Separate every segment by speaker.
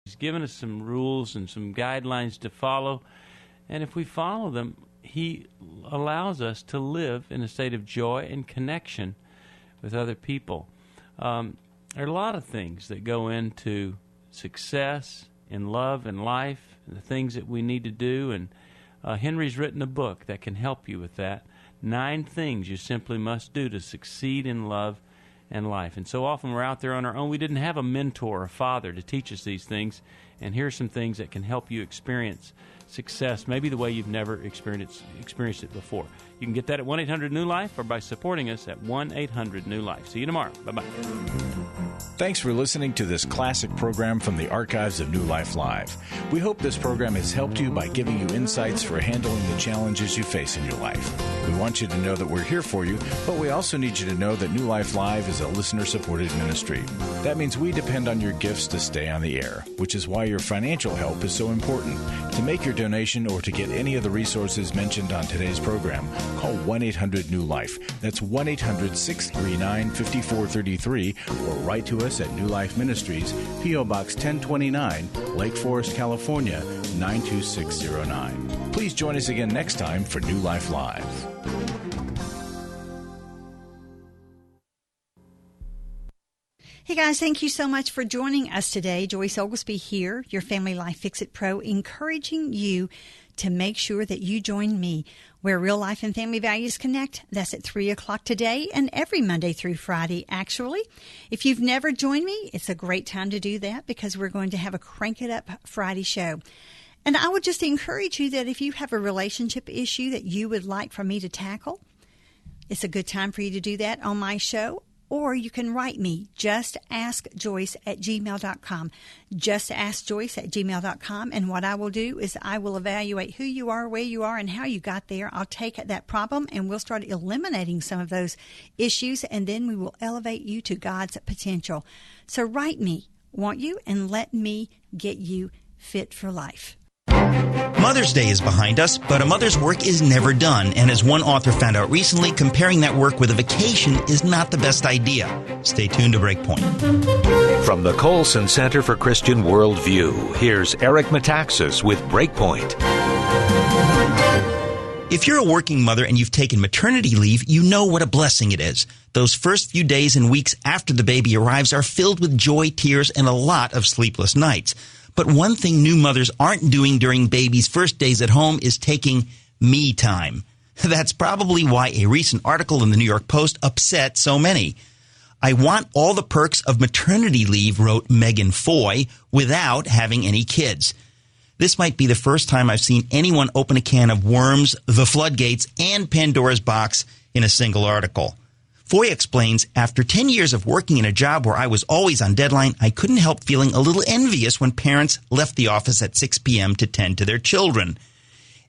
Speaker 1: He's given us some rules and some guidelines to follow, and if we follow them, He allows us to live in a state of joy and connection with other people. There are a lot of things that go into success in love and life, and the things that we need to do, and Henry's written a book that can help you with that. 9 things you simply must do to succeed in love and life. And so often we're out there on our own. We didn't have a mentor or a father to teach us these things, and here are some things that can help you experience success, maybe the way you've never experienced it before. You can get that at 1-800-NEW-LIFE or by supporting us at 1-800-NEW-LIFE. See you tomorrow. Bye-bye.
Speaker 2: Thanks for listening to this classic program from the archives of New Life Live. We hope this program has helped you by giving you insights for handling the challenges you face in your life. We want you to know that we're here for you, but we also need you to know that New Life Live is a listener-supported ministry. That means we depend on your gifts to stay on the air, which is why your financial help is so important. To make your donation or to get any of the resources mentioned on today's program, call 1-800-NEW-LIFE. That's 1-800-639-5433, or write to us at New Life Ministries, P.O. Box 1029, Lake Forest, California, 92609. Please join us again next time for New Life Live.
Speaker 3: Hey guys, thank you so much for joining us today. Joyce Oglesby here, your Family Life Fix-It Pro, encouraging you to make sure that you join me where real life and family values connect. That's at 3 o'clock today and every Monday through Friday, actually. If you've never joined me, it's a great time to do that because we're going to have a Crank It Up Friday show. And I would just encourage you that if you have a relationship issue that you would like for me to tackle, it's a good time for you to do that on my show. Or you can write me, justaskjoyce@gmail.com. Justaskjoyce@gmail.com. And what I will do is I will evaluate who you are, where you are, and how you got there. I'll take that problem and we'll start eliminating some of those issues, and then we will elevate you to God's potential. So write me, won't you? And let me get you fit for life.
Speaker 4: Mother's Day is behind us, but a mother's work is never done. And as one author found out recently, comparing that work with a vacation is not the best idea. Stay tuned to Breakpoint.
Speaker 5: From the Colson Center for Christian Worldview, here's Eric Metaxas with Breakpoint.
Speaker 4: If you're a working mother and you've taken maternity leave, you know what a blessing it is. Those first few days and weeks after the baby arrives are filled with joy, tears, and a lot of sleepless nights. But one thing new mothers aren't doing during baby's first days at home is taking me time. That's probably why a recent article in the New York Post upset so many. I want all the perks of maternity leave, wrote Megan Foy, without having any kids. This might be the first time I've seen anyone open a can of worms, the floodgates, and Pandora's box in a single article. Foy explains, after 10 years of working in a job where I was always on deadline, I couldn't help feeling a little envious when parents left the office at 6 p.m. to tend to their children.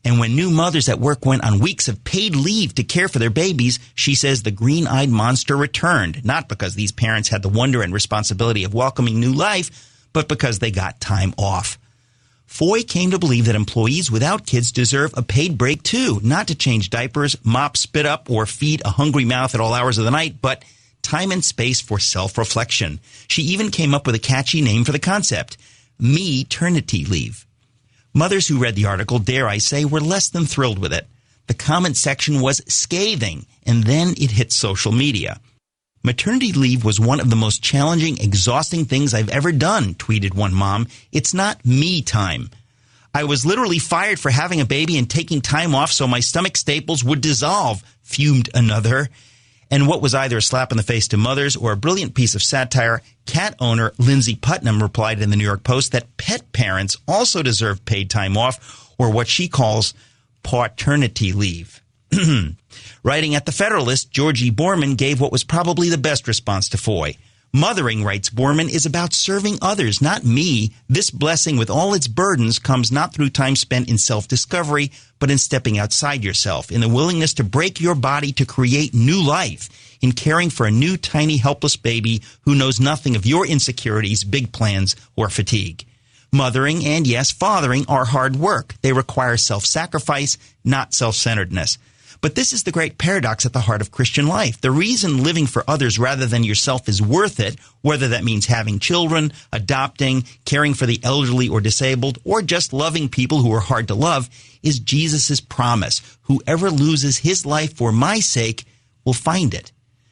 Speaker 4: And when new mothers at work went on weeks of paid leave to care for their babies, she says the green-eyed monster returned, not because these parents had the wonder and responsibility of welcoming new life, but because they got time off. Foy came to believe that employees without kids deserve a paid break too, not to change diapers, mop spit up, or feed a hungry mouth at all hours of the night, but time and space for self-reflection. She even came up with a catchy name for the concept, me-ternity leave. Mothers who read the article, dare I say, were less than thrilled with it. The comment section was scathing, and then it hit social media. Maternity leave was one of the most challenging, exhausting things I've ever done, tweeted one mom. It's not me time. I was literally fired for having a baby and taking time off so my stomach staples would dissolve, fumed another. And what was either a slap in the face to mothers or a brilliant piece of satire, cat owner Lindsay Putnam replied in the New York Post that pet parents also deserve paid time off, or what she calls paternity leave. Writing at The Federalist, Georgie Borman gave what was probably the best response to Foy. Mothering, writes Borman, is about serving others, not me. This blessing with all its burdens comes not through time spent in self-discovery, but in stepping outside yourself, in the willingness to break your body to create new life, in caring for a new, tiny, helpless baby who knows nothing of your insecurities, big plans, or fatigue. Mothering and, yes, fathering are hard work. They require self-sacrifice, not self-centeredness. But this is the great paradox at the heart of Christian life. The reason living for others rather than yourself is worth it, whether that means having children, adopting, caring for the elderly or disabled, or just loving people who are hard to love, is Jesus' promise. Whoever loses his life for my sake will find it.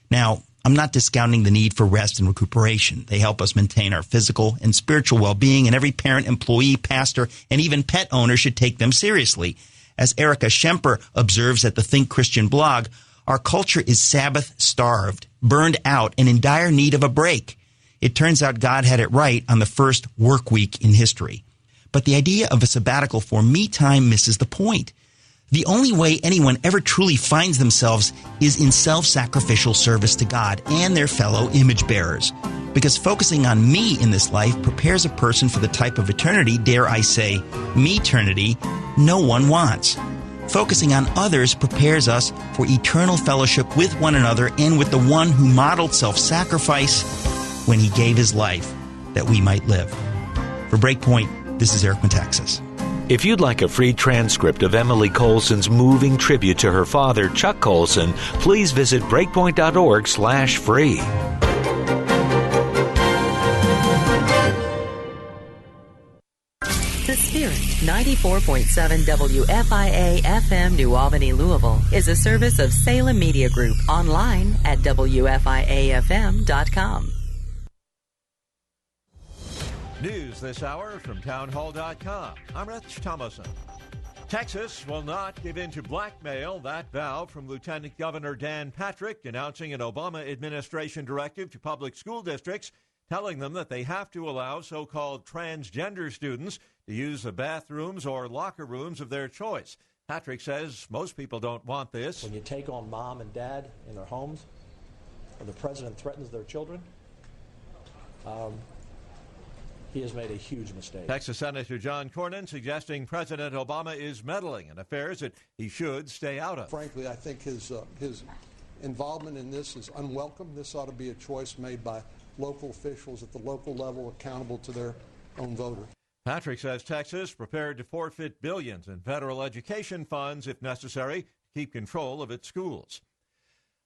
Speaker 4: Now, I'm not discounting the need for rest and recuperation. They help us maintain our physical and spiritual well-being, and every parent, employee, pastor, and even pet owner should take them seriously. As Erica Schemper observes at the Think Christian blog, our culture is Sabbath-starved, burned out, and in dire need of a break. It turns out God had it right on the first work week in history. But the idea of a sabbatical for me time misses the point. The only way anyone ever truly finds themselves is in self-sacrificial service to God and their fellow image bearers. Because focusing on me in this life prepares a person for the type of eternity, dare I say, me-ternity, no one wants. Focusing on others prepares us for eternal fellowship with one another and with the one who modeled self-sacrifice when he gave his life that we might live. For Breakpoint, this is Eric Metaxas.
Speaker 5: If you'd like a free transcript of Emily Colson's moving tribute to her father, Chuck Colson, please visit breakpoint.org/free.
Speaker 6: The Spirit, 94.7 WFIA FM New Albany, Louisville, is a service of Salem Media Group, online at WFIAFM.com.
Speaker 7: News this hour from townhall.com. I'm Rich Thomason. Texas will not give in to blackmail. That vow from Lieutenant Governor Dan Patrick announcing an Obama administration directive to public school districts telling them that they have to allow so-called transgender students to use the bathrooms or locker rooms of their choice. Patrick says most people don't want this.
Speaker 8: When you take on mom and dad in their homes, or the president threatens their children, he has made a huge mistake.
Speaker 7: Texas Senator John Cornyn suggesting President Obama is meddling in affairs that he should stay out of.
Speaker 9: Frankly, I think his involvement in this is unwelcome. This ought to be a choice made by local officials at the local level, accountable to their own voters.
Speaker 7: Patrick says Texas prepared to forfeit billions in federal education funds if necessary to keep control of its schools.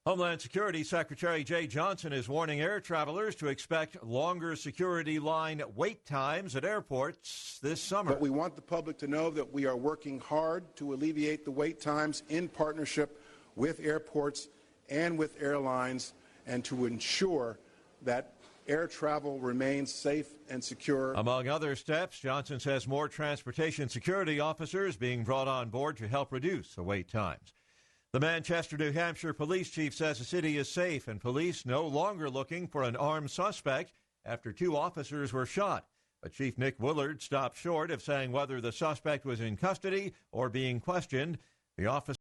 Speaker 7: Homeland Security Secretary Jay Johnson is warning air travelers to expect longer security line wait times at airports this summer.
Speaker 10: But we want the public to know that we are working hard to alleviate the wait times in partnership with airports and with airlines, and to ensure that air travel remains safe and secure.
Speaker 7: Among other steps, Johnson says more transportation security officers being brought on board to help reduce the wait times. The Manchester, New Hampshire police chief says the city is safe and police no longer looking for an armed suspect after 2 officers were shot. But Chief Nick Willard stopped short of saying whether the suspect was in custody or being questioned. The officer